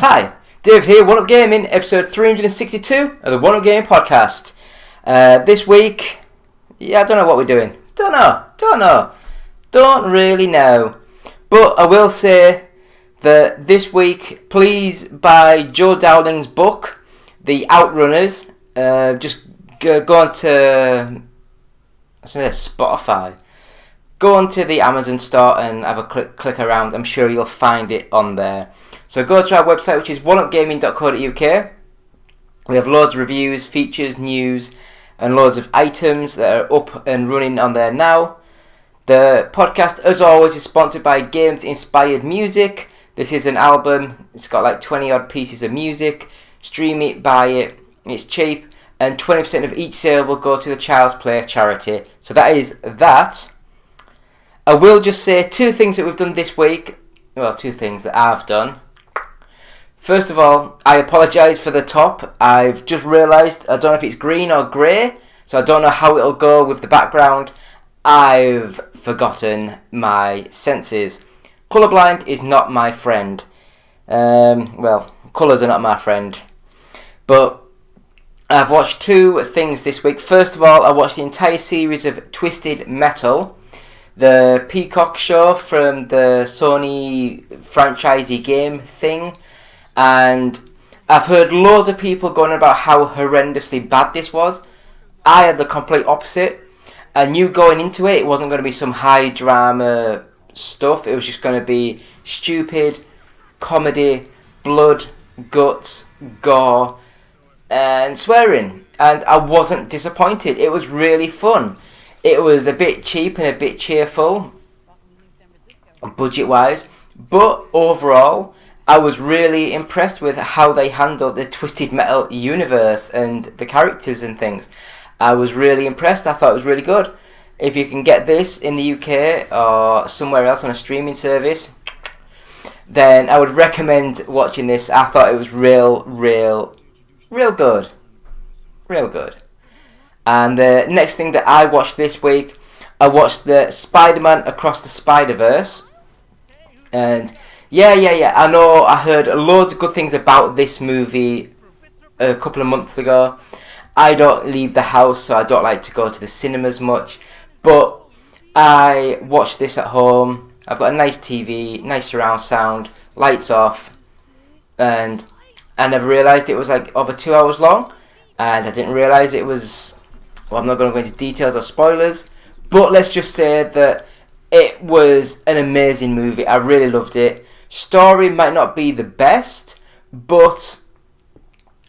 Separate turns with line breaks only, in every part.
Hi, Dave here, One Up Gaming, episode 362 of the One Up Gaming podcast. This week, I don't know what we're doing. Don't really know. But I will say that this week, please buy Joe Dowling's book, The Outrunners. Just go on to Spotify. Go onto the Amazon store and have a click around. I'm sure you'll find it on there. So go to our website, which is oneupgaming.co.uk. We have loads of reviews, features, news, and loads of items that are up and running on there now. The podcast, as always, is sponsored by Games Inspired Music. This is an album. It's got like 20 odd pieces of music. Stream it, buy it. It's cheap. And 20% of each sale will go to the Child's Play charity. So that is that. I will just say two things that we've done this week. Well, two things that I've done. First of all, I apologise for the top. I've just realised, I don't know if it's green or grey, so I don't know how it'll go with the background. I've forgotten my senses. Colourblind is not my friend. Colours are not my friend. But I've watched two things this week. First of all, I watched the entire series of Twisted Metal, the Peacock show from the Sony franchisee game thing. And I've heard loads of people going about how horrendously bad this was. I had the complete opposite. I knew going into it wasn't going to be some high drama stuff. It was just going to be stupid comedy, blood, guts, gore, and swearing. And I wasn't disappointed. It was really fun. It was a bit cheap and a bit cheerful, budget-wise. But overall, I was really impressed with how they handled the Twisted Metal universe and the characters and things. I was really impressed. I thought it was really good. If you can get this in the UK or somewhere else on a streaming service, then I would recommend watching this. I thought it was real good. Real good. And the next thing that I watched this week, I watched the Spider-Man Across the Spider-Verse. And yeah. I know I heard loads of good things about this movie a couple of months ago. I don't leave the house, so I don't like to go to the cinemas much. But I watched this at home. I've got a nice TV, nice surround sound, lights off. And I never realised it was like over 2 hours long. And I didn't realise it was... Well, I'm not going to go into details or spoilers. But let's just say that it was an amazing movie. I really loved it. Story might not be the best, but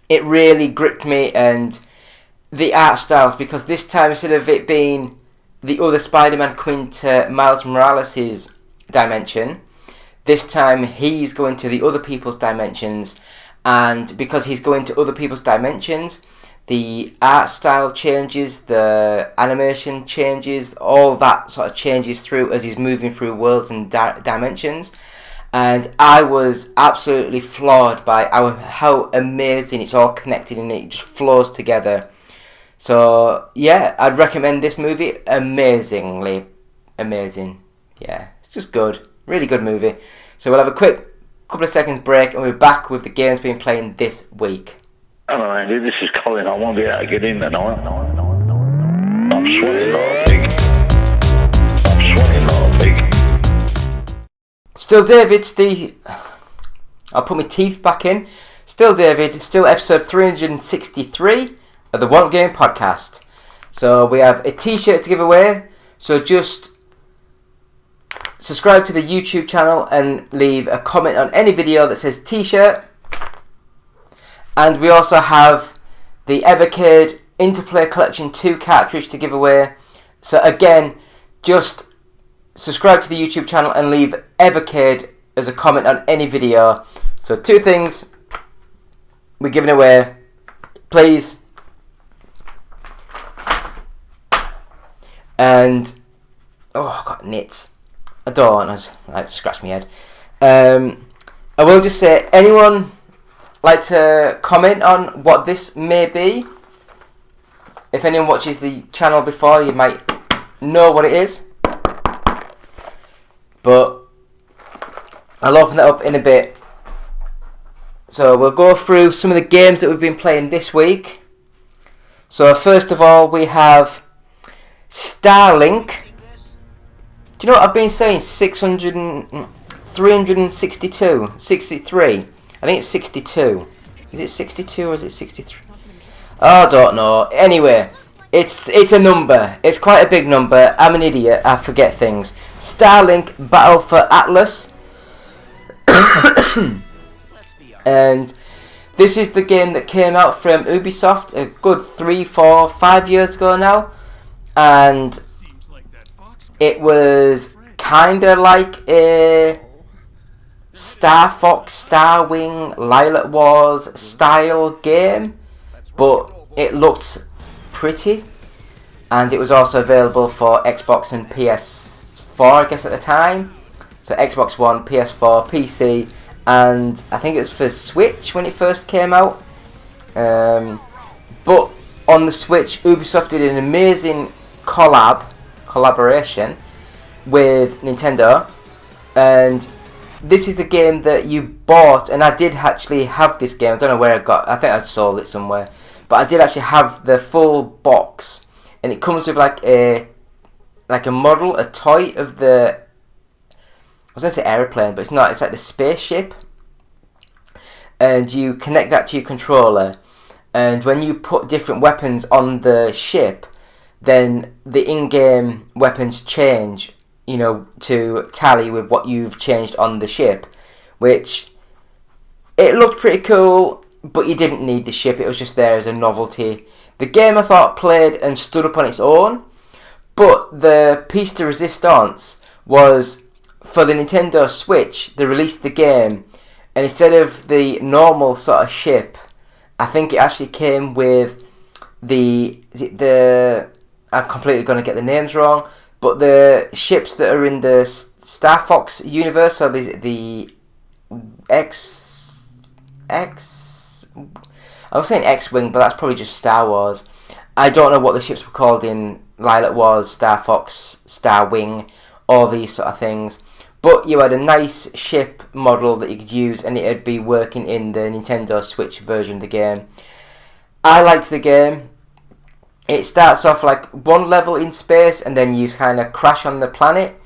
it really gripped me, and the art styles, because this time, instead of it being the other Spider-Man coming to Miles Morales' dimension, this time he's going to the other people's dimensions, and because he's going to other people's dimensions, the art style changes, the animation changes, all that sort of changes through as he's moving through worlds and dimensions. And I was absolutely floored by how amazing it's all connected and it just flows together. So, yeah, I'd recommend this movie. Amazing. Yeah, it's just good. Really good movie. So we'll have a quick couple of seconds break and we're back with the games being played this week.
Hello, Andy. This is Colin. I won't be able to get in tonight. I'm sweating like a pig.
Still David, I'll put my teeth back in. Still David, still episode 363 of the One Up Game podcast. So we have a t-shirt to give away. So just subscribe to the YouTube channel and leave a comment on any video that says t-shirt. And we also have the Evercade Interplay Collection 2 cartridge to give away. So again, just subscribe to the YouTube channel and leave Evercade as a comment on any video. So two things we're giving away. Please. And I've got nits. I just like to scratch my head. I will just say, anyone like to comment on what this may be? If anyone watches the channel before, you might know what it is. But I'll open that up in a bit. So we'll go through some of the games that we've been playing this week. So first of all, we have Starlink. Do you know what I've been saying? 362, 63. I think it's 62. Is it 62 or is it 63? Oh, I don't know. Anyway, it's a number. It's quite a big number. I'm an idiot. I forget things. Starlink Battle for Atlas. And this is the game that came out from Ubisoft a good 3, 4, 5 years ago now. And it was kind of like a Star Fox, Star Wing, Lilac Wars style game, but it looked pretty, and it was also available for Xbox and PS4, I guess, at the time. So Xbox One, PS4, PC, and I think it was for Switch when it first came out. But on the Switch, Ubisoft did an amazing collaboration with Nintendo, and this is a game that you bought, and I did actually have this game. I don't know where I got. I think I sold it somewhere, but I did actually have the full box, and it comes with like a model, a toy of the. I was gonna say aeroplane, but it's not. It's like the spaceship, and you connect that to your controller, and when you put different weapons on the ship, then the in-game weapons change, you know, to tally with what you've changed on the ship, which it looked pretty cool, but you didn't need the ship. It was just there as a novelty. The game, I thought, played and stood up on its own, but the piece de resistance was for the Nintendo Switch. They released the game, and instead of the normal sort of ship, I think it actually came with I'm completely going to get the names wrong, but the ships that are in the Star Fox universe, so the I was saying X-Wing, but that's probably just Star Wars. I don't know what the ships were called in Lilac Wars, Star Fox, Star Wing, all these sort of things. But you had a nice ship model that you could use, and it'd be working in the Nintendo Switch version of the game. I liked the game. It starts off like one level in space, and then you kind of crash on the planet,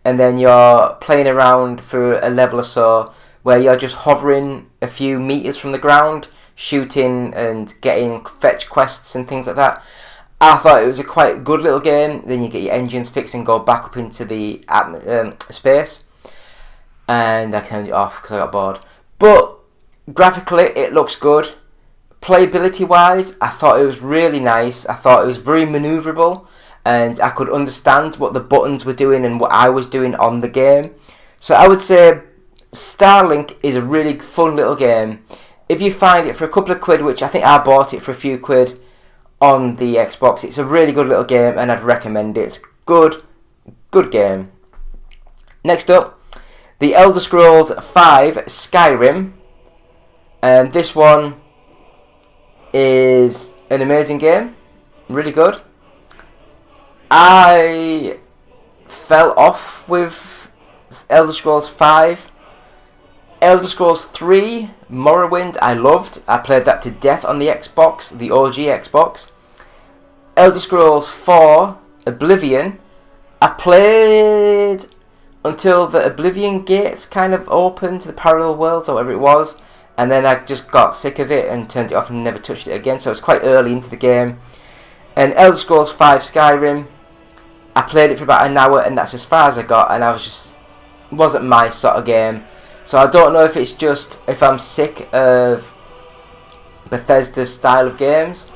and then you're playing around for a level or so where you're just hovering a few meters from the ground, shooting and getting fetch quests and things like that. I thought it was a quite good little game. Then you get your engines fixed and go back up into the space, and I turned it off because I got bored. But graphically, it looks good. Playability wise, I thought it was really nice. I thought it was very manoeuvrable, and I could understand what the buttons were doing and what I was doing on the game. So I would say Starlink is a really fun little game. If you find it for a couple of quid, which I think I bought it for a few quid on the Xbox, it's a really good little game, and I'd recommend it. It's good game. Next up, The Elder Scrolls V Skyrim, and this one is an amazing game, really good. I fell off with Elder Scrolls V. Elder Scrolls 3 Morrowind I loved. I played that to death on the Xbox, the OG Xbox. Elder Scrolls 4 Oblivion, I played until the Oblivion gates kind of opened to the parallel worlds or whatever it was, and then I just got sick of it and turned it off and never touched it again, so it was quite early into the game. And Elder Scrolls V Skyrim, I played it for about an hour, and that's as far as I got, and it wasn't my sort of game. So I don't know if it's just if I'm sick of Bethesda's style of games,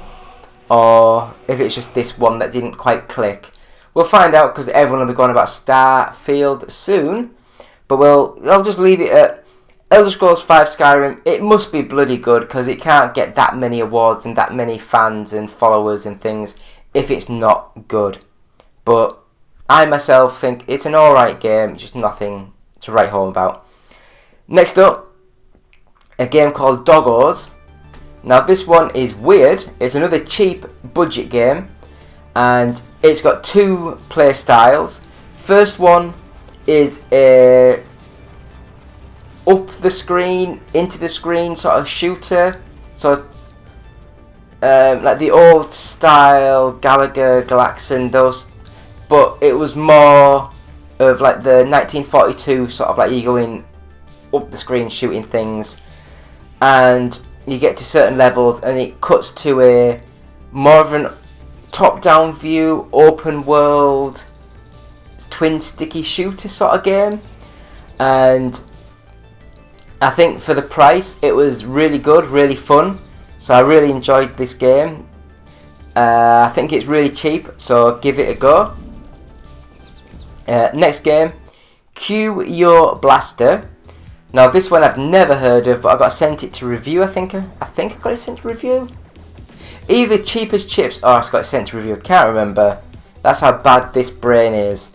or if it's just this one that didn't quite click. We'll find out, because everyone will be going about Starfield soon, but I'll just leave it at Elder Scrolls V Skyrim. It must be bloody good, because it can't get that many awards and that many fans and followers and things if it's not good. But I myself think it's an alright game, just nothing to write home about. Next up, a game called Doggos. Now this one is weird. It's another cheap budget game, and it's got two play styles. First one is a up the screen, into the screen sort of shooter. So like the old style Galaga, Galaxin, those, but it was more of like the 1942 sort of like you going up the screen shooting things, and you get to certain levels and it cuts to a more of an top-down view, open world, twin sticky shooter sort of game. And I think for the price it was really good, really fun, so I really enjoyed this game. I think it's really cheap, so give it a go. Next game, Cue Your Blaster. Now this one I've never heard of, but I got sent it to review. I think I got it sent to review. Either Cheap as Chips or I got it sent to review. I can't remember. That's how bad this brain is.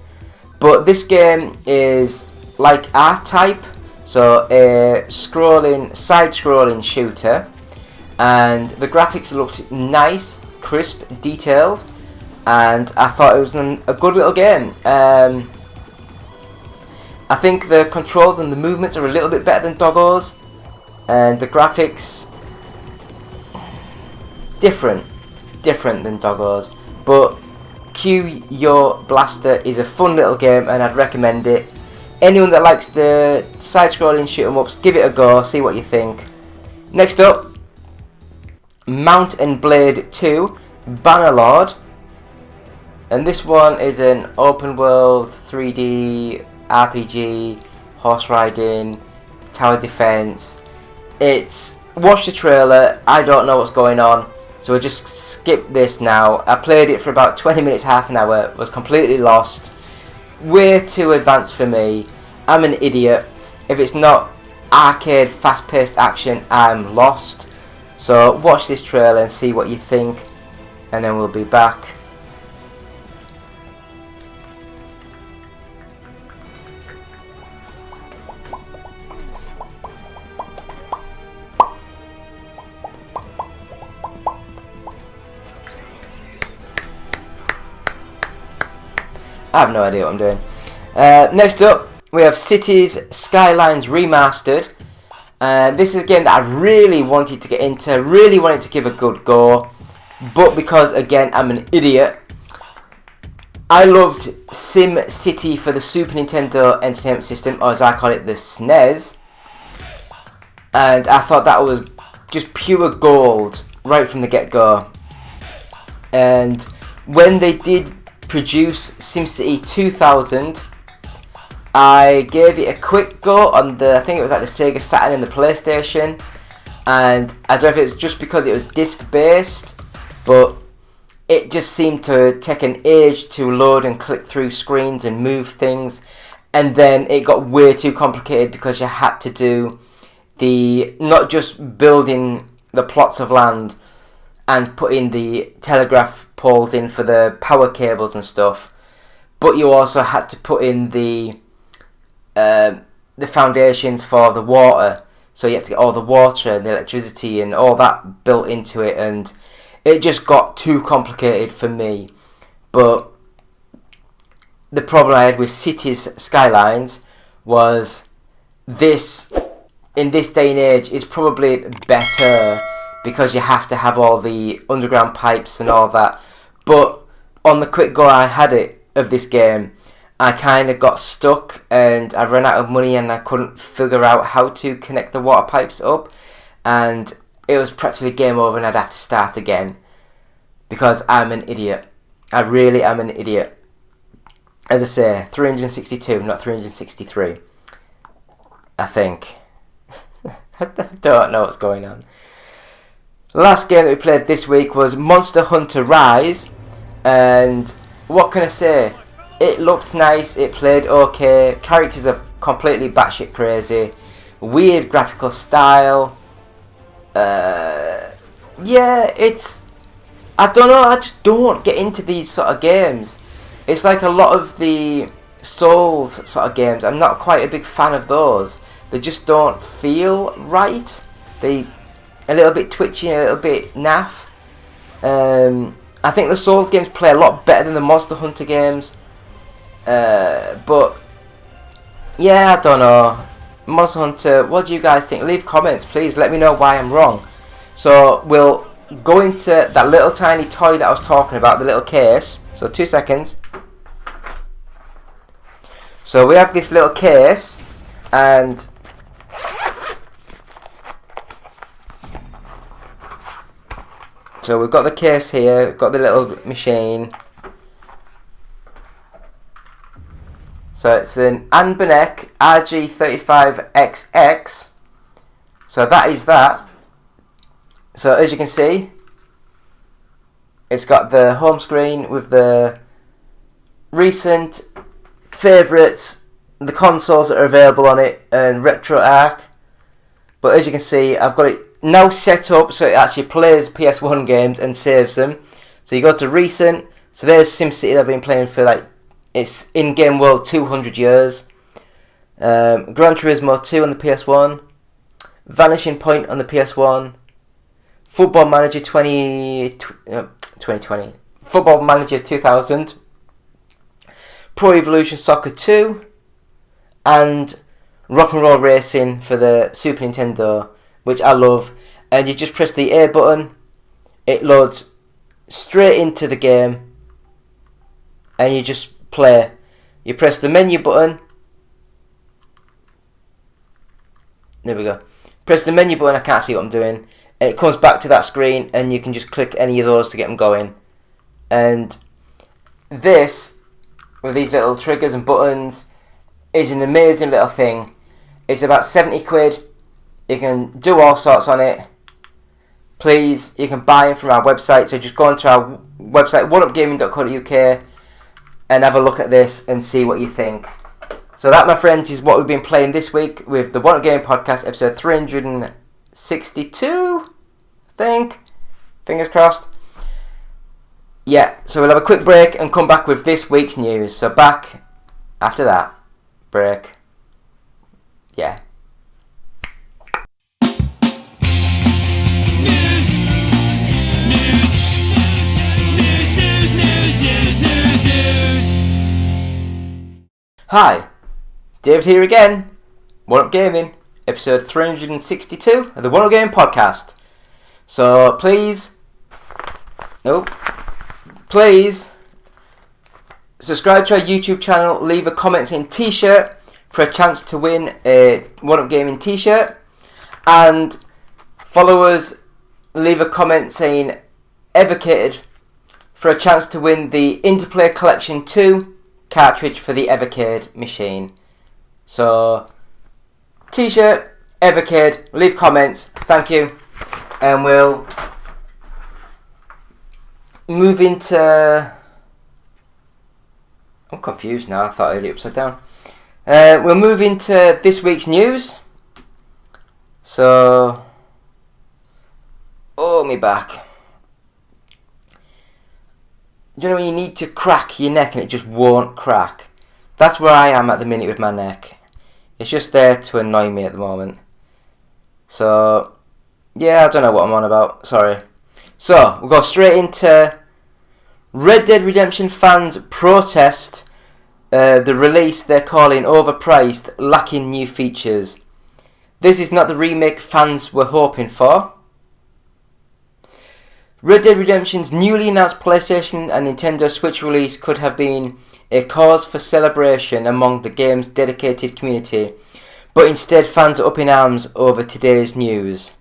But this game is like R-Type, so a side-scrolling shooter, and the graphics looked nice, crisp, detailed, and I thought it was a good little game. I think the controls and the movements are a little bit better than Doggo's, and the graphics different than Doggo's. But Cue Your Blaster is a fun little game, and I'd recommend it. Anyone that likes the side-scrolling shoot 'em ups, give it a go, see what you think. Next up, Mount and Blade 2 Bannerlord, and this one is an open world 3D RPG, horse riding, tower defense. Watch the trailer, I don't know what's going on, so we'll just skip this now. I played it for about 20 minutes, half an hour, was completely lost. Way too advanced for me. I'm an idiot. If it's not arcade, fast-paced action, I'm lost. So watch this trailer and see what you think, and then we'll be back. I have no idea what I'm doing. Next up, we have Cities Skylines Remastered. This is a game that I really wanted to get into, really wanted to give a good go, but because, again, I'm an idiot, I loved Sim City for the Super Nintendo Entertainment System, or as I call it, the SNES, and I thought that was just pure gold right from the get-go. And when they did produce SimCity 2000, I gave it a quick go on I think it was like the Sega Saturn and the PlayStation, and I don't know if it was just because it was disc based, but it just seemed to take an age to load and click through screens and move things, and then it got way too complicated because you had to do not just building the plots of land and putting the telegraph poles in for the power cables and stuff, but you also had to put in the foundations for the water, so you had to get all the water and the electricity and all that built into it, and it just got too complicated for me. But the problem I had with Cities Skylines was this, in this day and age, is probably better because you have to have all the underground pipes and all that. But on the quick go I had of this game, I kind of got stuck and I ran out of money and I couldn't figure out how to connect the water pipes up, and it was practically game over and I'd have to start again because I'm an idiot. I really am an idiot. As I say, 362, not 363. I think. I don't know what's going on. Last game that we played this week was Monster Hunter Rise, and what can I say? It looked nice, it played okay, characters are completely batshit crazy, weird graphical style. Yeah, I don't know, I just don't get into these sort of games. It's like a lot of the Souls sort of games, I'm not quite a big fan of those. They just don't feel right. They a little bit twitchy, a little bit naff. I think the Souls games play a lot better than the Monster Hunter games. But yeah, I don't know. Monster Hunter, what do you guys think? Leave comments, please. Let me know why I'm wrong. So we'll go into that little tiny toy that I was talking about, the little case. So 2 seconds. So we have this little case, and so we've got the case here, we've got the little machine. So it's an Anbernic RG35XX. So that is that. So as you can see, it's got the home screen with the recent favourites, the consoles that are available on it, and RetroArch. But as you can see, I've got it now set up so it actually plays PS1 games and saves them. So you go to recent. So there's SimCity that I've been playing for like, it's in-game world 200 years. Gran Turismo 2 on the PS1. Vanishing Point on the PS1. Football Manager 2020. Football Manager 2000. Pro Evolution Soccer 2. And Rock'n'Roll Racing for the Super Nintendo, which I love. And you just press the A button. It loads straight into the game. And you just play. You press the menu button. There we go. Press the menu button. I can't see what I'm doing. And it comes back to that screen, and you can just click any of those to get them going. And this, with these little triggers and buttons, is an amazing little thing. It's about 70 quid. You can do all sorts on it. Please, you can buy them from our website. So just go onto our website, oneupgaming.co.uk, and have a look at this and see what you think. So that, my friends, is what we've been playing this week with the One Up Gaming Podcast, episode 362, I think. Fingers crossed. Yeah, so we'll have a quick break and come back with this week's news. So back after that break. Yeah. Hi, David here again. One Up Gaming, episode 362 of the One Up Gaming Podcast. So please subscribe to our YouTube channel, leave a comment saying t-shirt for a chance to win a One Up Gaming t-shirt, and follow us, leave a comment saying Evocated for a chance to win the Interplay Collection 2 cartridge for the Evercade machine. So t-shirt, Evercade, leave comments, thank you, and we'll move into... I'm confused now, I thought I had it upside down. We'll move into this week's news. So, me back. Do you know when you need to crack your neck and it just won't crack? That's where I am at the minute with my neck. It's just there to annoy me at the moment. So, yeah, I don't know what I'm on about. Sorry. So, we'll go straight into Red Dead Redemption fans protest the release they're calling overpriced, lacking new features. This is not the remake fans were hoping for. Red Dead Redemption's newly announced PlayStation and Nintendo Switch release could have been a cause for celebration among the game's dedicated community, but instead fans are up in arms over today's news.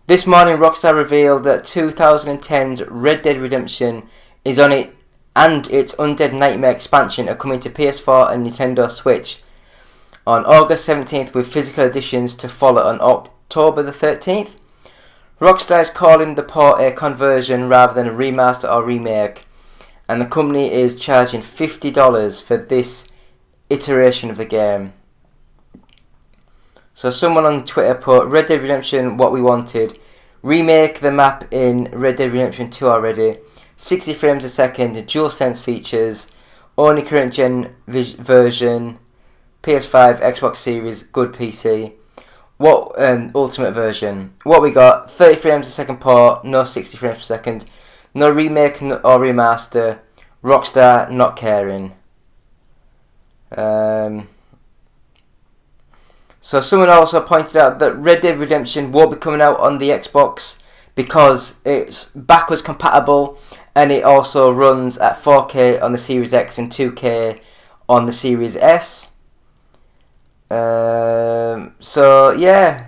This morning, Rockstar revealed that 2010's Red Dead Redemption is on it, and its Undead Nightmare expansion are coming to PS4 and Nintendo Switch on August 17th, with physical editions to follow on October the 13th. Rockstar is calling the port a conversion rather than a remaster or remake, and the company is charging $50 for this iteration of the game. So someone on Twitter put, Red Dead Redemption what we wanted, remake the map in Red Dead Redemption 2 already, 60 frames a second, DualSense features, only current gen version, PS5, Xbox Series, good PC. What ultimate version? What we got? 30 frames a second port, no 60 frames per second, no remake or remaster. Rockstar not caring. So someone also pointed out that Red Dead Redemption won't be coming out on the Xbox because it's backwards compatible, and it also runs at 4K on the Series X and 2K on the Series S. So yeah.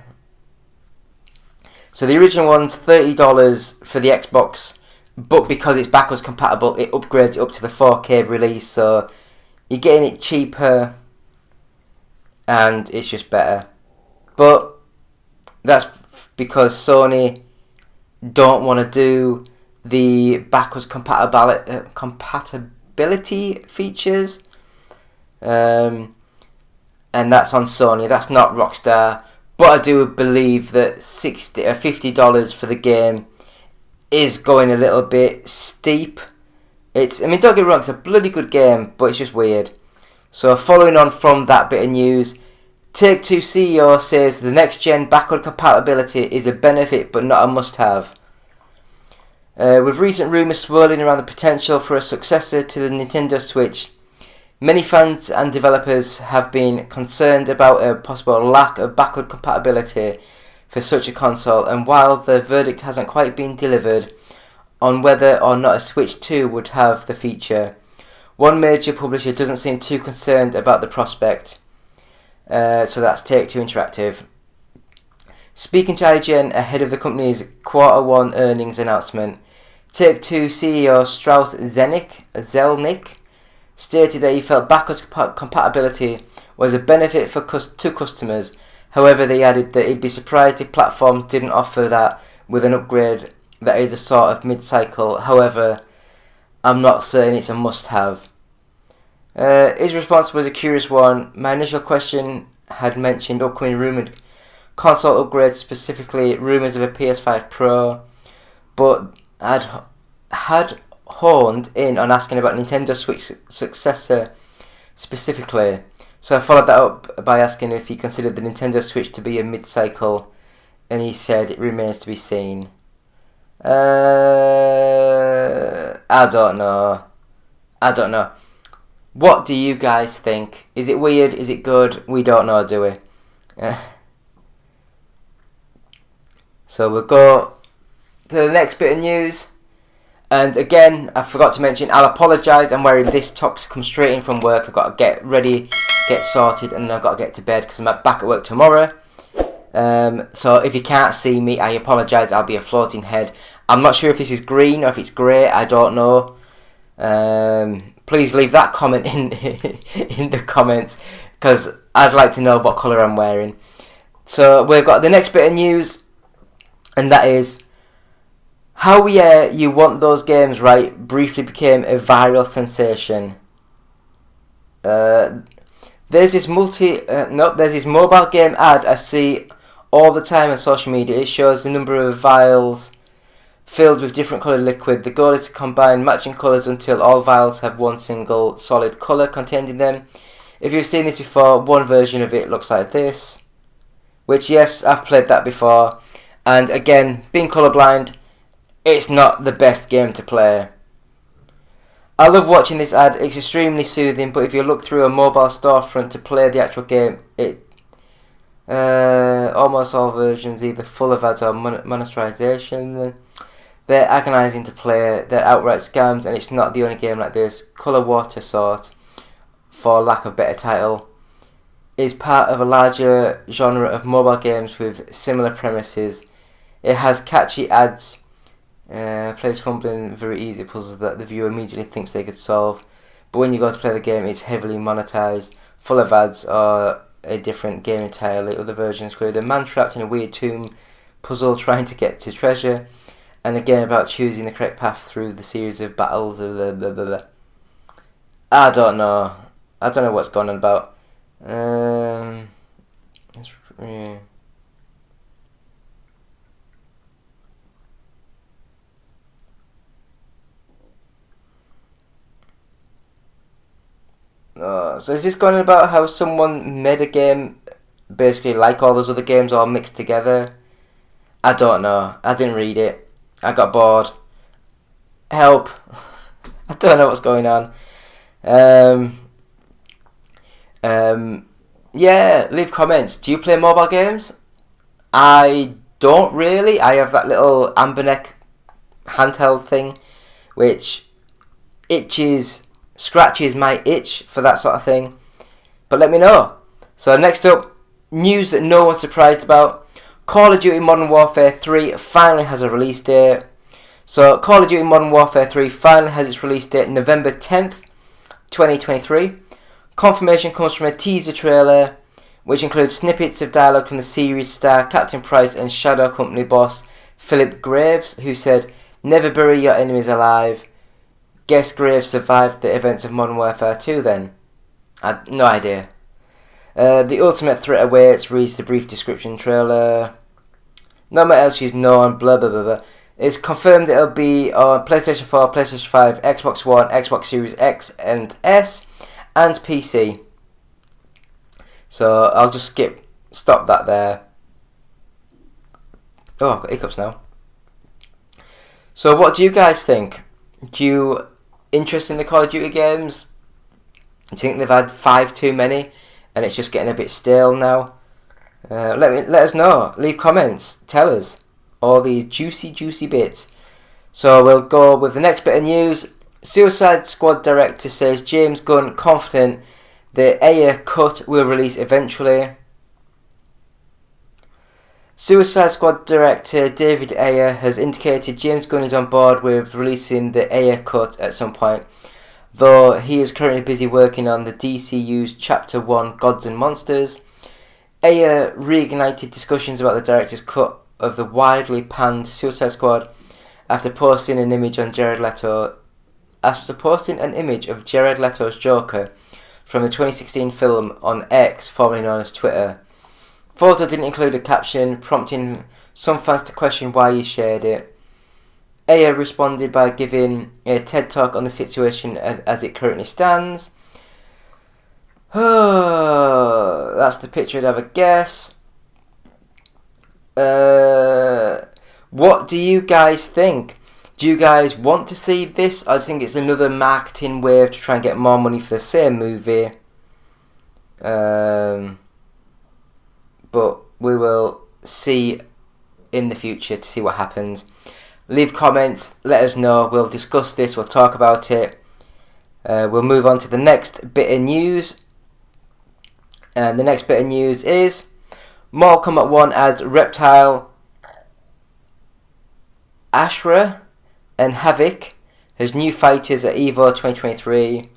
So the original one's $30 for the Xbox, but because it's backwards compatible, it upgrades it up to the 4K release, so you're getting it cheaper and it's just better. But that's because Sony don't want to do the backwards compatibility features, and that's on Sony. That's not Rockstar. But I do believe that $60 or $50 for the game is going a little bit steep. Don't get me wrong, it's a bloody good game, but it's just weird. So following on from that bit of news, Take-Two CEO says the next-gen backward compatibility is a benefit but not a must-have. With recent rumours swirling around the potential for a successor to the Nintendo Switch, many fans and developers have been concerned about a possible lack of backward compatibility for such a console, and while the verdict hasn't quite been delivered on whether or not a Switch 2 would have the feature, one major publisher doesn't seem too concerned about the prospect. So that's Take-Two Interactive. Speaking to IGN ahead of the company's Q1 earnings announcement, Take-Two CEO Strauss Zelnick stated that he felt backwards compatibility was a benefit to customers. However, they added that he'd be surprised if platforms didn't offer that with an upgrade that is a sort of mid-cycle. However, I'm not saying it's a must-have. His response was a curious one. My initial question had mentioned upcoming rumoured console upgrades, specifically rumours of a PS5 Pro, but had honed in on asking about Nintendo Switch successor specifically. So I followed that up by asking if he considered the Nintendo Switch to be a mid-cycle, and he said it remains to be seen. I don't know. What do you guys think? Is it weird? Is it good? We don't know, do we? So we'll go to the next bit of news. And again, I forgot to mention, I'll apologise. I'm wearing this tux, come straight in from work. I've got to get ready, get sorted, and then I've got to get to bed because I'm back at work tomorrow. So if you can't see me, I apologise. I'll be a floating head. I'm not sure if this is green or if it's grey. I don't know. Please leave that comment in the comments because I'd like to know what colour I'm wearing. So we've got the next bit of news, and that is How Yeah You Want Those Games Right briefly became a viral sensation. There's this mobile game ad I see all the time on social media. It shows the number of vials filled with different coloured liquid. The goal is to combine matching colours until all vials have one single solid colour contained in them. If you've seen this before, one version of it looks like this. Which, yes, I've played that before. And again, being colourblind, it's not the best game to play. I love watching this ad. It's extremely soothing, but if you look through a mobile storefront to play the actual game, almost all versions either full of ads or monetization. They're agonising to play, they're outright scams, and it's not the only game like this. Colour Water Sort, for lack of better title, is part of a larger genre of mobile games with similar premises. It has catchy ads, plays fumbling, very easy puzzles that the viewer immediately thinks they could solve, but when you go to play the game, it's heavily monetized, full of ads, or a different game entirely. Other versions include a man trapped in a weird tomb puzzle trying to get to treasure, and a game about choosing the correct path through the series of battles. Blah, blah, blah, blah. I don't know what's going on about. So is this going on about how someone made a game basically like all those other games all mixed together? I don't know. I didn't read it. I got bored. Help. I don't know what's going on. Yeah, leave comments. Do you play mobile games? I don't really. I have that little Amberneck handheld thing, which scratches my itch for that sort of thing. But let me know. So next up, news that no one's surprised about. Call of Duty Modern Warfare 3 finally has a release date. So Call of Duty Modern Warfare 3 finally has its release date November 10th, 2023. Confirmation comes from a teaser trailer, which includes snippets of dialogue from the series star Captain Price and Shadow Company boss Philip Graves, who said, "Never bury your enemies alive." Guess Graves survived the events of Modern Warfare 2 then? I had no idea. The ultimate threat awaits, reads the brief description trailer. Not much else is known, blah blah blah blah. It's confirmed it'll be on PlayStation 4, PlayStation 5, Xbox One, Xbox Series X and S, and PC. So I'll just stop that there. Oh, I've got hiccups now. So what do you guys think? Do you interested in the Call of Duty games? Do you think they've had 5 too many and it's just getting a bit stale now? Let us know. Leave comments. Tell us all these juicy bits. So we'll go with the next bit of news. Suicide Squad director says James Gunn confident the Ayer cut will release eventually. Suicide Squad director David Ayer has indicated James Gunn is on board with releasing the Ayer cut at some point, though he is currently busy working on the DCU's Chapter 1 Gods and Monsters. Ayer reignited discussions about the director's cut of the widely panned Suicide Squad after posting an image of Jared Leto's Joker from the 2016 film on X, formerly known as Twitter. Photo didn't include a caption, prompting some fans to question why he shared it. Ayer responded by giving a TED Talk on the situation as it currently stands. That's the picture I'd have a guess. What do you guys think? Do you guys want to see this? I think it's another marketing wave to try and get more money for the same movie. But we will see in the future to see what happens. Leave comments, let us know, we'll discuss this, we'll talk about it. We'll move on to the next bit of news. And the next bit of news is Mortal Kombat 1 adds Reptile, Ashra and Havoc as new fighters at EVO 2023.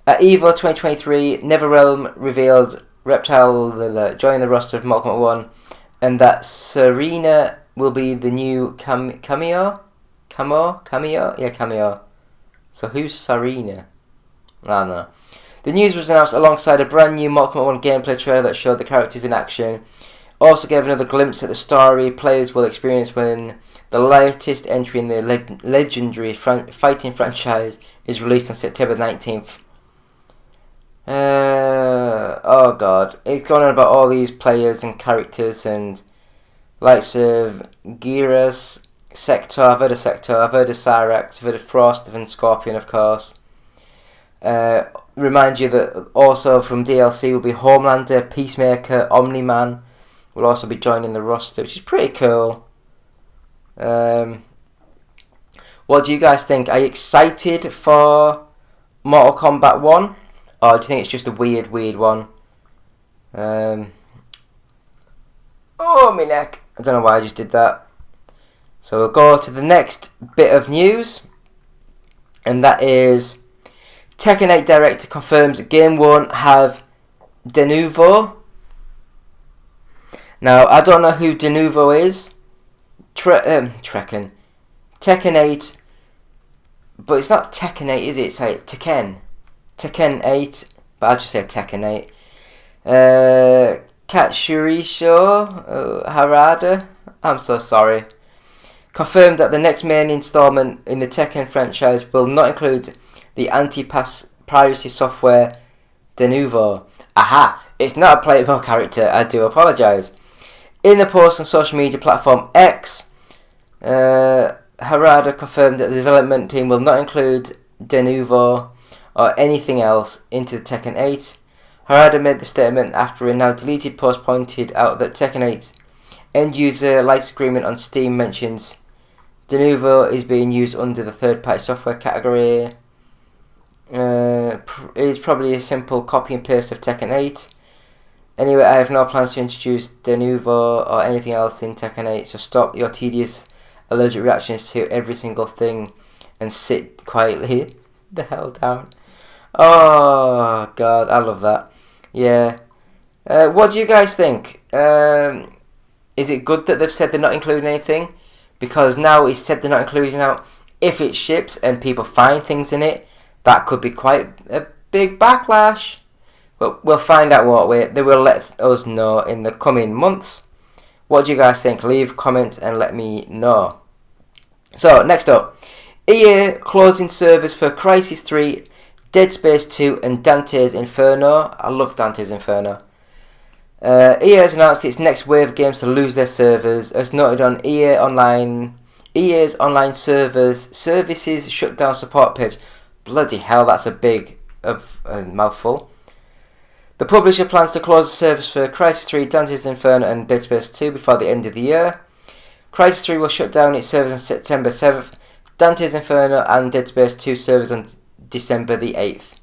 At EVO 2023, NetherRealm revealed Reptile will join the roster of Mortal Kombat 1 and that Serena will be the new cameo? Yeah, cameo. So who's Serena? I don't know. The news was announced alongside a brand new Mortal Kombat 1 gameplay trailer that showed the characters in action. Also gave another glimpse at the story players will experience when the latest entry in the legendary fighting franchise is released on September 19th. Oh god. It's going on about all these players and characters and likes of Geras, Sector, I've heard of Sector, I've heard of Cyrax, I've heard of Frost and Scorpion of course. Remind you that also from DLC will be Homelander, Peacemaker, Omni-Man will also be joining the roster, which is pretty cool. What do you guys think? Are you excited for Mortal Kombat 1? Or do you think it's just a weird one? Oh, my neck. I don't know why I just did that. So we'll go to the next bit of news. And that is Tekken 8 director confirms the game won't have Denuvo. Now, I don't know who Denuvo is. Tekken 8. But it's not Tekken 8, is it? It's like Tekken 8. But I'll just say Tekken 8. Katsuhiro Harada. I'm so sorry. Confirmed that the next main installment in the Tekken franchise will not include the anti-piracy software Denuvo. Aha! It's not a playable character, I do apologise. In the post on social media platform X, Harada confirmed that the development team will not include Denuvo or anything else into the Tekken 8. Harada made the statement after a now deleted post pointed out that Tekken 8's end-user license agreement on Steam mentions Denuvo is being used under the third-party software category. It is probably a simple copy and paste of Tekken 8. Anyway, I have no plans to introduce Denuvo or anything else in Tekken 8, so stop your tedious allergic reactions to every single thing and sit quietly the hell down. Oh god, I love that. Yeah. What do you guys think? Is it good that they've said they're not including anything? Because now it's said they're not including out. If it ships and people find things in it, that could be quite a big backlash. But we'll find out what way. They will let us know in the coming months. What do you guys think? Leave comments and let me know. So, next up. EA closing servers for Crysis 3, Dead Space 2 and Dante's Inferno. I love Dante's Inferno. EA has announced its next wave of games to lose their servers. As noted on EA's online services shutdown support page. Bloody hell, that's a big mouthful. The publisher plans to close the servers for Crysis 3, Dante's Inferno and Dead Space 2 before the end of the year. Crysis 3 will shut down its servers on September 7th, Dante's Inferno and Dead Space 2 servers on December the 8th.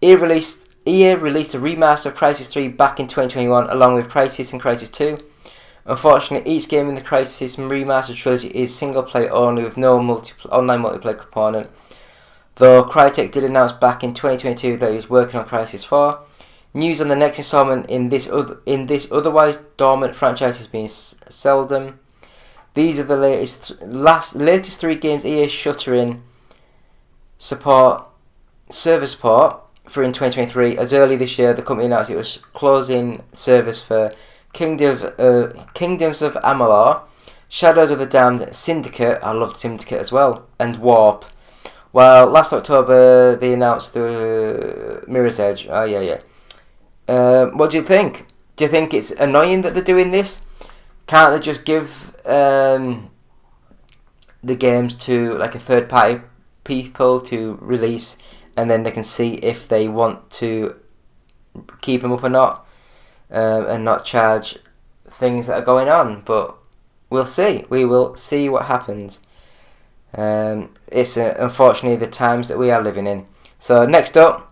EA released a remaster of Crysis 3 back in 2021 along with Crysis and Crysis 2. Unfortunately, each game in the Crysis remaster trilogy is single player only with no online multiplayer component, though Crytek did announce back in 2022 that he was working on Crysis 4. News on the next installment in this otherwise dormant franchise has been seldom. These are the latest 3 games EA is shuttering server support for in 2023. As early this year, the company announced it was closing servers for Kingdoms of Amalur, Shadows of the Damned, Syndicate, I loved Syndicate as well, and Warp. While last October they announced the Mirror's Edge. Oh yeah. What do you think? Do you think it's annoying that they're doing this? Can't they just give the games to like a third party people to release, and then they can see if they want to keep them up or not, and not charge things that are going on? But we'll see. We will see what happens. It's unfortunately the times that we are living in. So next up,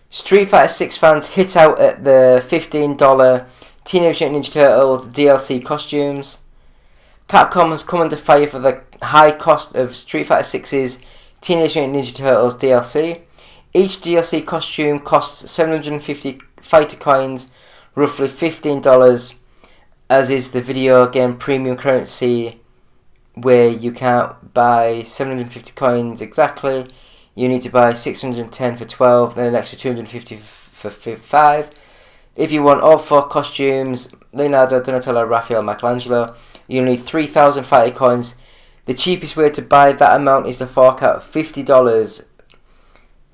Street Fighter 6 fans hit out at the $15 Teenage Mutant Ninja Turtles DLC costumes. Capcom has come under fire for the high cost of Street Fighter 6's Teenage Mutant Ninja Turtles DLC. Each DLC costume costs 750 fighter coins, roughly $15, as is the video game premium currency, where you can't buy 750 coins exactly. You need to buy 610 for 12, then an extra 250 for 5. If you want all 4 costumes, Leonardo, Donatello, Raphael, Michelangelo, you need 3,000 fighter coins. The cheapest way to buy that amount is to fork out $50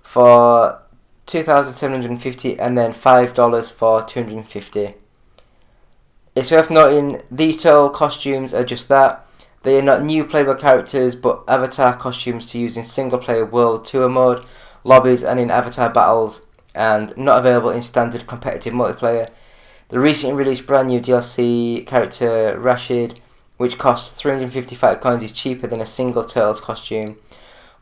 for 2,750 and then $5 for 250. It's worth noting these turtle costumes are just that. They are not new playable characters, but avatar costumes to use in single-player World Tour mode, lobbies and in avatar battles, and not available in standard competitive multiplayer. The recently released brand new DLC character Rashid, which costs 355 coins, is cheaper than a single Turtles costume,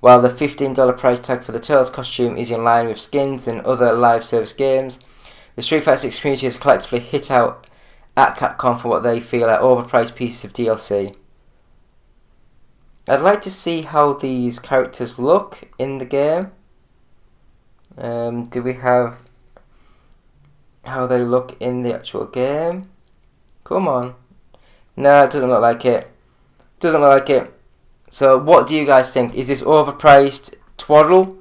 while the $15 price tag for the Turtles costume is in line with skins and other live service games. The Street Fighter 6 community has collectively hit out at Capcom for what they feel are overpriced pieces of DLC. I'd like to see how these characters look in the game. Do we have how they look in the actual game? Come on. No, it doesn't look like it. Doesn't look like it. So what do you guys think? Is this overpriced twaddle?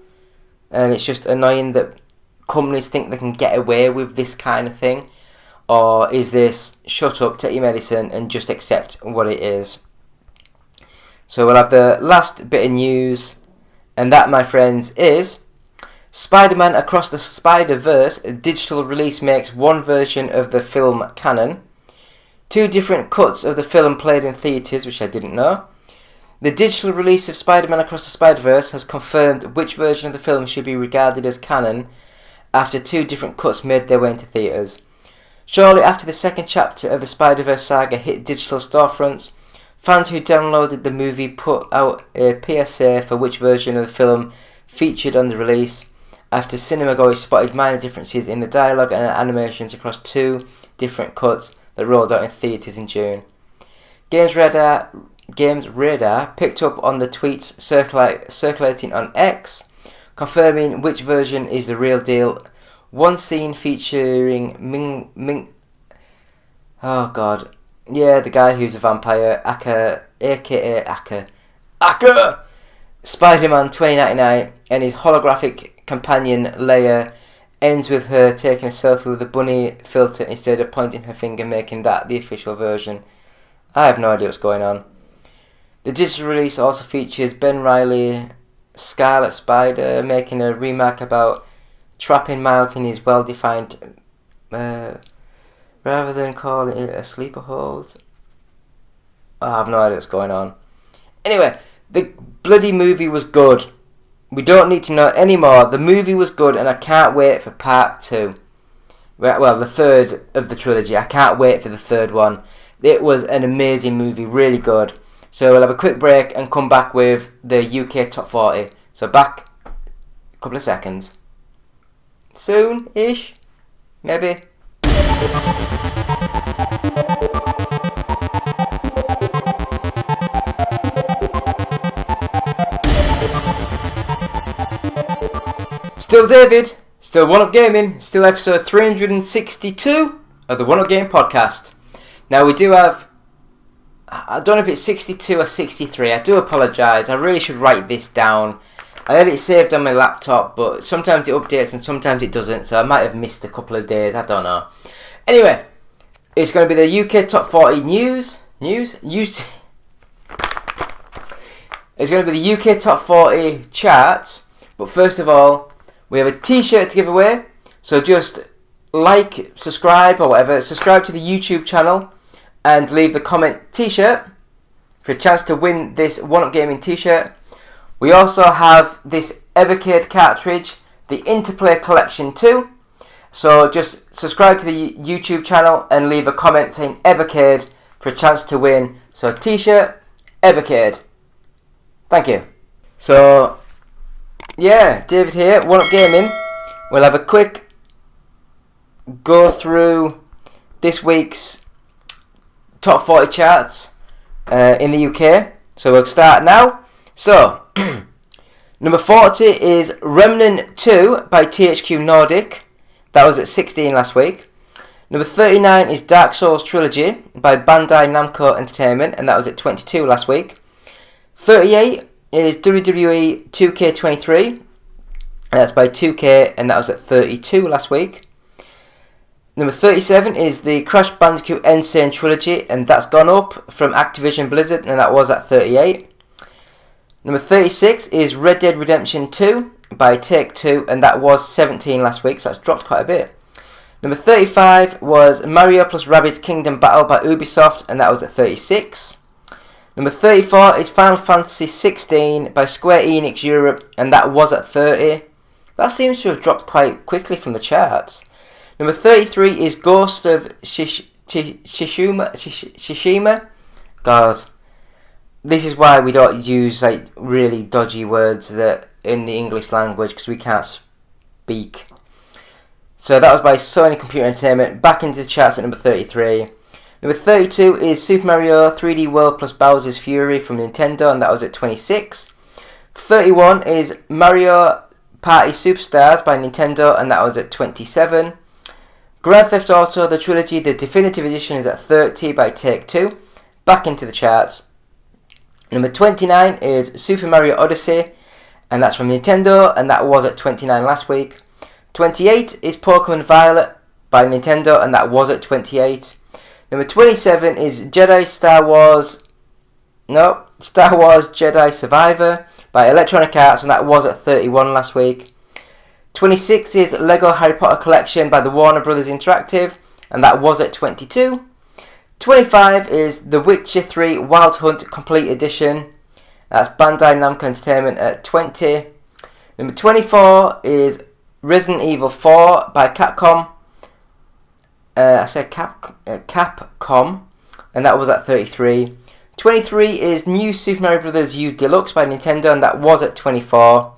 And it's just annoying that companies think they can get away with this kind of thing? Or is this shut up, take your medicine and just accept what it is? So we'll have the last bit of news, and that, my friends, is Spider-Man Across the Spider-Verse digital release makes one version of the film canon. 2 different cuts of the film played in theatres, which I didn't know. The digital release of Spider-Man Across the Spider-Verse has confirmed which version of the film should be regarded as canon, after 2 different cuts made their way into theatres. Shortly after the second chapter of the Spider-Verse saga hit digital storefronts, fans who downloaded the movie put out a PSA for which version of the film featured on the release, after cinemagoers spotted minor differences in the dialogue and animations across 2 different cuts that rolled out in theatres in June. Games Radar picked up on the tweets circulating on X, confirming which version is the real deal. One scene featuring Ming the guy who's a vampire, aka Aka, Spider-Man 2099, and his holographic companion Leia ends with her taking a selfie with a bunny filter instead of pointing her finger, making that the official version. I have no idea what's going on. The digital release also features Ben Reilly, Scarlet Spider, making a remark about trapping Miles in his well-defined, rather than call it a sleeper hold. I have no idea what's going on. Anyway, the bloody movie was good. We don't need to know any more. The movie was good, and I can't wait for part 2. Well, the third of the trilogy. I can't wait for the third one. It was an amazing movie, really good. So we'll have a quick break and come back with the UK Top 40. So back a couple of seconds. Soon-ish? Maybe? Still David, still One Up Gaming, still episode 362 of the One Up Game podcast. Now we do have, I don't know if it's 62 or 63, I do apologise, I really should write this down. I had it saved on my laptop, but sometimes it updates and sometimes it doesn't, so I might have missed a couple of days, I don't know. Anyway, it's going to be the UK Top 40 news. It's going to be the UK Top 40 charts, but first of all, we have a t-shirt to give away, so just like, subscribe or whatever, subscribe to the YouTube channel and leave the comment t-shirt for a chance to win this One Up Gaming t-shirt. We also have this Evercade cartridge, the Interplay Collection 2, so just subscribe to the YouTube channel and leave a comment saying Evercade for a chance to win. So t-shirt, Evercade. Thank you. So yeah, David here, One Up Gaming. We'll have a quick go through this week's top 40 charts in the UK. So we'll start now. So, number 40 is Remnant 2 by THQ Nordic. That was at 16 last week. Number 39 is Dark Souls Trilogy by Bandai Namco Entertainment, and that was at 22 last week. 38 is WWE 2K23, and that's by 2K, and that was at 32 last week. Number 37 is the Crash Bandicoot N. Sane Trilogy, and that's gone up from Activision Blizzard, and that was at 38. Number 36 is Red Dead Redemption 2 by Take-Two, and that was 17 last week, so that's dropped quite a bit. Number 35 was Mario plus Rabbids Kingdom Battle by Ubisoft, and that was at 36. Number 34 is Final Fantasy 16 by Square Enix Europe, and that was at 30. That seems to have dropped quite quickly from the charts. Number 33 is Ghost of Tsushima. God, this is why we don't use like really dodgy words that in the English language, because we can't speak. So that was by Sony Computer Entertainment, back into the charts at number 33. Number 32 is Super Mario 3D World plus Bowser's Fury from Nintendo, and that was at 26. 31 is Mario Party Superstars by Nintendo, and that was at 27. Grand Theft Auto The Trilogy, the Definitive Edition, is at 30 by Take-Two, back into the charts. Number 29 is Super Mario Odyssey, and that's from Nintendo, and that was at 29 last week. 28 is Pokemon Violet by Nintendo, and that was at 28. Number 27 is Star Wars Jedi Survivor by Electronic Arts, and that was at 31 last week. 26 is Lego Harry Potter Collection by the Warner Brothers Interactive, and that was at 22. 25 is The Witcher 3 Wild Hunt Complete Edition. That's Bandai Namco Entertainment at 20. Number 24 is Resident Evil 4 by Capcom. I said Capcom, and that was at 33. 23 is New Super Mario Bros. U Deluxe by Nintendo, and that was at 24.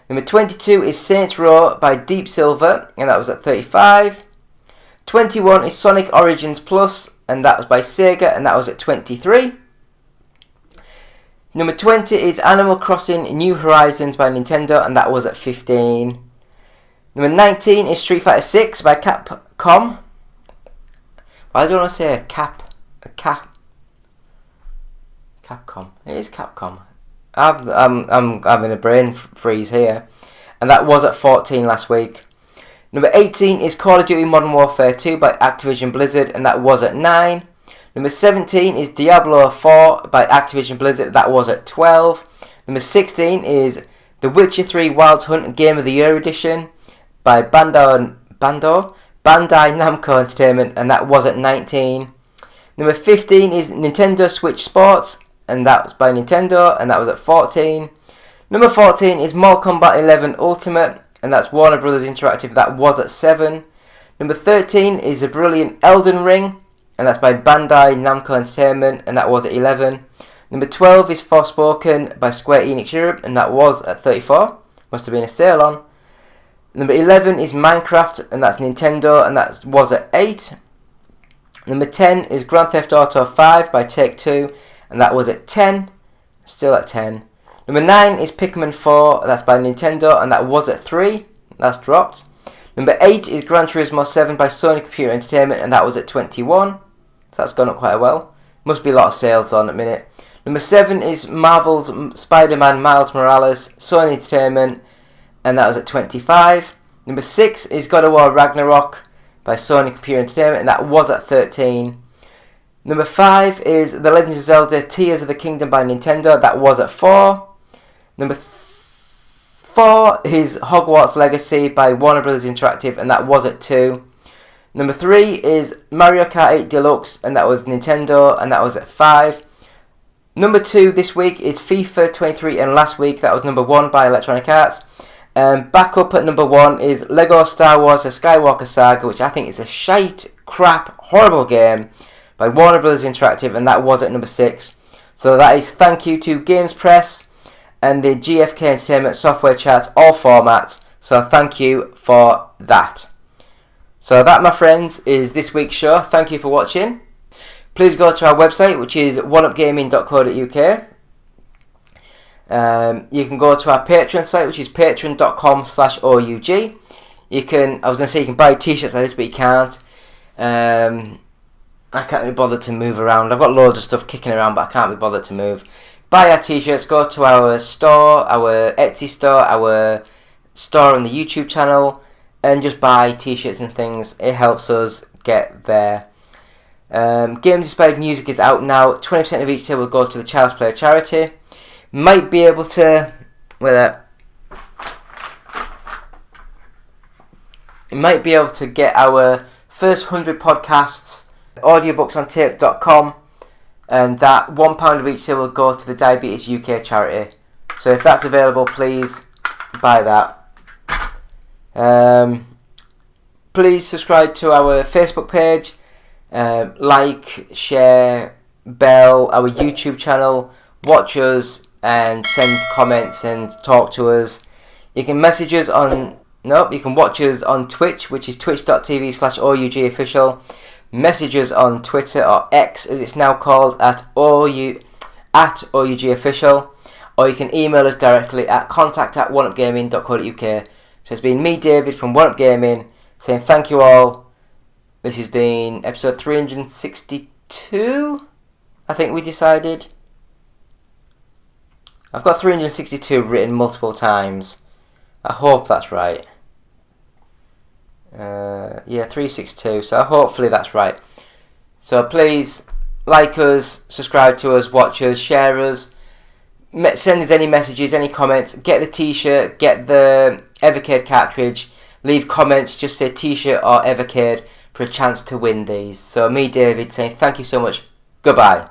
Number 22 is Saints Row by Deep Silver, and that was at 35. 21 is Sonic Origins Plus, and that was by Sega, and that was at 23. Number 20 is Animal Crossing New Horizons by Nintendo, and that was at 15. Number 19 is Street Fighter 6 by Capcom. Why do I want to say Capcom? It is Capcom. I'm having a brain freeze here. And that was at 14 last week. Number 18 is Call of Duty Modern Warfare 2 by Activision Blizzard, and that was at 9. Number 17 is Diablo 4 by Activision Blizzard, that was at 12. Number 16 is The Witcher 3 Wild Hunt Game of the Year Edition by Bandai Namco Entertainment, and that was at 19. Number 15 is Nintendo Switch Sports, and that was by Nintendo, and that was at 14. Number 14 is Mortal Kombat 11 Ultimate, and that's Warner Bros. Interactive, that was at 7. Number 13 is the brilliant Elden Ring, and that's by Bandai Namco Entertainment, and that was at 11. Number 12 is Forspoken by Square Enix Europe, and that was at 34. Must have been a sale on. Number 11 is Minecraft, and that's Nintendo, and that was at 8. Number 10 is Grand Theft Auto 5 by Take-Two, and that was at 10. Still at 10. Number 9 is Pikmin 4, that's by Nintendo, and that was at 3. That's dropped. Number 8 is Gran Turismo 7 by Sony Computer Entertainment, and that was at 21. So that's gone up quite well. Must be a lot of sales on at the minute. Number 7 is Marvel's Spider-Man Miles Morales, Sony Entertainment, and that was at 25. Number 6 is God of War Ragnarok by Sony Computer Entertainment, and that was at 13. Number 5 is The Legend of Zelda Tears of the Kingdom by Nintendo, that was at 4. Number 4 is Hogwarts Legacy by Warner Bros. Interactive, and that was at 2. Number 3 is Mario Kart 8 Deluxe, and that was Nintendo, and that was at 5. Number 2 this week is FIFA 23, and last week that was number 1 by Electronic Arts. Back up at number 1 is Lego Star Wars The Skywalker Saga, which I think is a shite, crap, horrible game by Warner Bros. Interactive, and that was at number 6. So that is thank you to Games Press and the GFK Entertainment Software Chat, all formats. So thank you for that. So that, my friends, is this week's show. Thank you for watching. Please go to our website, which is oneupgaming.co.uk. You can go to our Patreon site, which is patreon.com/OUG. You can buy t-shirts like this, but you can't. I can't be bothered to move around. I've got loads of stuff kicking around, but I can't be bothered to move. Buy our t-shirts, go to our store, our Etsy store, our store on the YouTube channel, and just buy t-shirts and things. It helps us get there. Games Inspired Music is out now. 20% of each sale will go to the Child's Play charity. Might be able to get our first 100 podcasts, audiobooks on tape.com, and that £1 of each sale will go to the Diabetes UK charity. So if that's available, please buy that. Please subscribe to our Facebook page, like, share, bell, our YouTube channel, watch us and send comments and talk to us. You can message us on, you can watch us on Twitch, which is twitch.tv/OUG official. Message us on Twitter, or X as it's now called, at OUG official, or you can email us directly at contact@oneupgaming.co.uk. So it's been me, David, from One Up Gaming, saying thank you all. This has been episode 362, I think we decided. I've got 362 written multiple times. I hope that's right. 362, so hopefully that's right. So please like us, subscribe to us, watch us, share us, send us any messages, any comments, get the t-shirt, get the Evercade cartridge, leave comments, just say t-shirt or Evercade for a chance to win these. So me, David, saying thank you so much, goodbye.